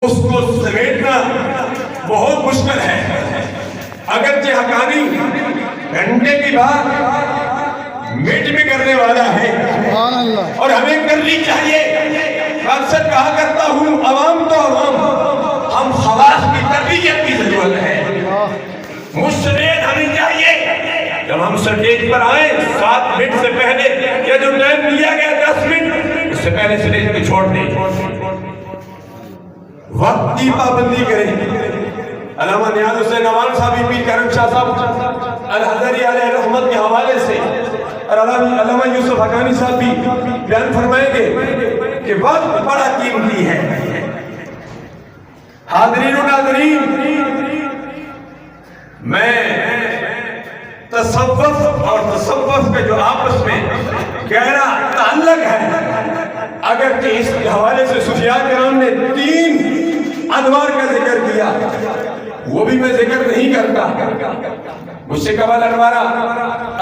اس کو سمیٹنا بہت مشکل ہے، اگرچہ حقانی گھنٹے کی بات مٹ بھی کرنے والا ہے اور ہمیں کرنی چاہیے۔ اکثر کہا کرتا ہوں عوام تو عوام، ہم خواص کی تربیت کی ضرورت ہے۔ مستعد ہمیں چاہیے جب ہم سٹیج پر آئیں 7 منٹ سے پہلے یا جو ٹائم دیا گیا 10 منٹ اس سے پہلے سٹیج پہ چھوڑ دیں، وقت کی پابندی کریں۔ علامہ نیاز حسین عوان صاحب پیر کرم شاہ صاحب الحضری علیہ رحمت کے حوالے سے اور علامہ یوسف حقانی صاحب بھی بیان فرمائیں گے کہ وقت بڑا قیمتی ہے۔ حاضرین و ناظرین، میں تصوف اور تصوف کے جو آپس میں گہرا تعلق ہے، اگرچہ اس حوالے سے صوفیاء کرام نے 3 انوار کا ذکر کیا، وہ بھی میں ذکر نہیں کرتا۔ مجھ سے قبل انوارہ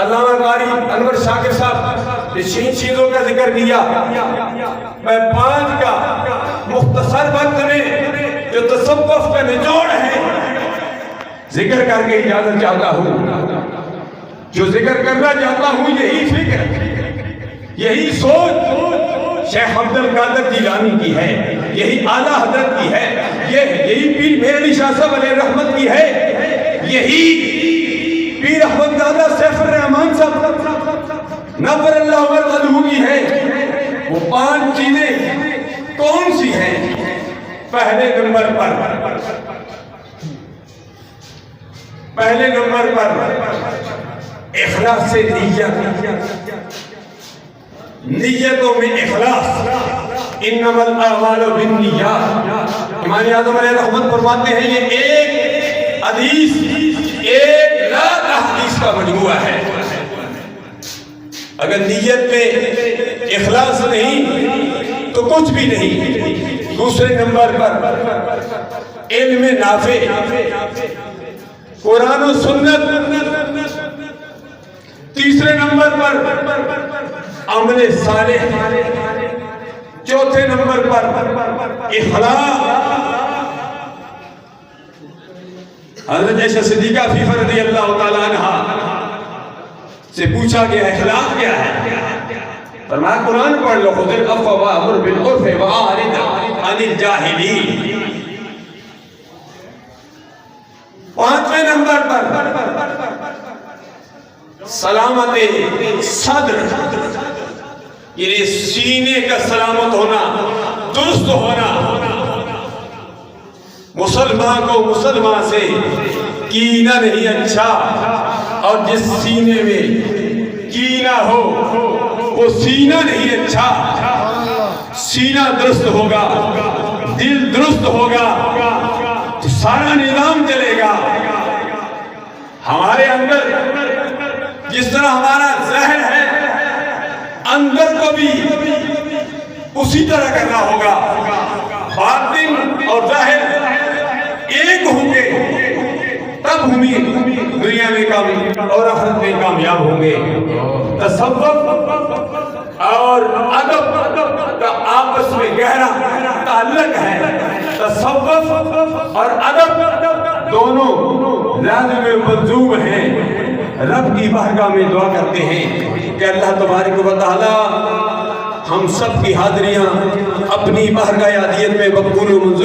علامہ قاری انور شاکر صاحب نے 6 چیزوں کا ذکر کیا، میں 5 کا مختصر وقت میں جو تصوف کا نچوڑ ہے ذکر کر کے اجازت چاہتا ہوں۔ جو ذکر کرنا چاہتا ہوں یہی فکر، یہی سوچ شیخ عبد القادر جیلانی کی ہے، یہی اعلیٰ حضرت کی ہے، یہی پیر میر علی شاہ صاحب علیہ رحمت کی ہے، یہی پیر احمد دادا سیف الرحمان صاحب نور اللہ مرقدہ کی ہے۔ وہ 5 چیزیں کون سی ہیں؟ پہلے نمبر پر اخلاص سے نیتوں میں اخلاص، انما الاعمال بالنیات۔ امام اعظم علیہ رحمت فرماتے ہیں یہ ایک حدیث 1 لاکھ احادیث کا مجموعہ ہے۔ اگر نیت میں اخلاص نہیں تو کچھ بھی نہیں۔ دوسرے نمبر پر علم نافع، قرآن و سنت۔ تیسرے نمبر پر عمل صالح۔ چوتھے نمبر پر اخلاص۔ حضرت عائشہ صدیقہ فیفا رضی اللہ تعالیٰ عنہ سے پوچھا کہ اخلاق کیا ہے؟ فرمایا قرآن پڑھ لو، خذ العفو وأمر بالعرف وأعرض عن الجاہلین۔ 5ویں نمبر پر سلامت صدر، یعنی سینے کا سلامت ہونا، درست ہونا۔ مسلمان کو مسلمان سے کینہ نہیں اچھا، اور جس سینے میں کینہ ہو وہ سینہ نہیں اچھا۔ سینہ درست ہوگا، دل درست ہوگا تو سارا نظام چلے گا۔ ہمارے اندر جس طرح ہمارا ذہن ہے، اندر کو بھی اسی طرح کرنا ہوگا۔ باطن اور ظاہر ایک ہوں گے تب ہم دنیا میں اور آخرت میں کامیاب ہوں گے۔ تصوف اور ادب کا آپس میں گہرا تعلق ہے۔ تصوف اور ادب دونوں لازم ملزوم ہیں۔ رب کی بارگاہ میں دعا کرتے ہیں کہ اللہ تبارک و تعالی ہم سب کی حاضریاں اپنی بارگاہ عادیت میں مقبول و منظور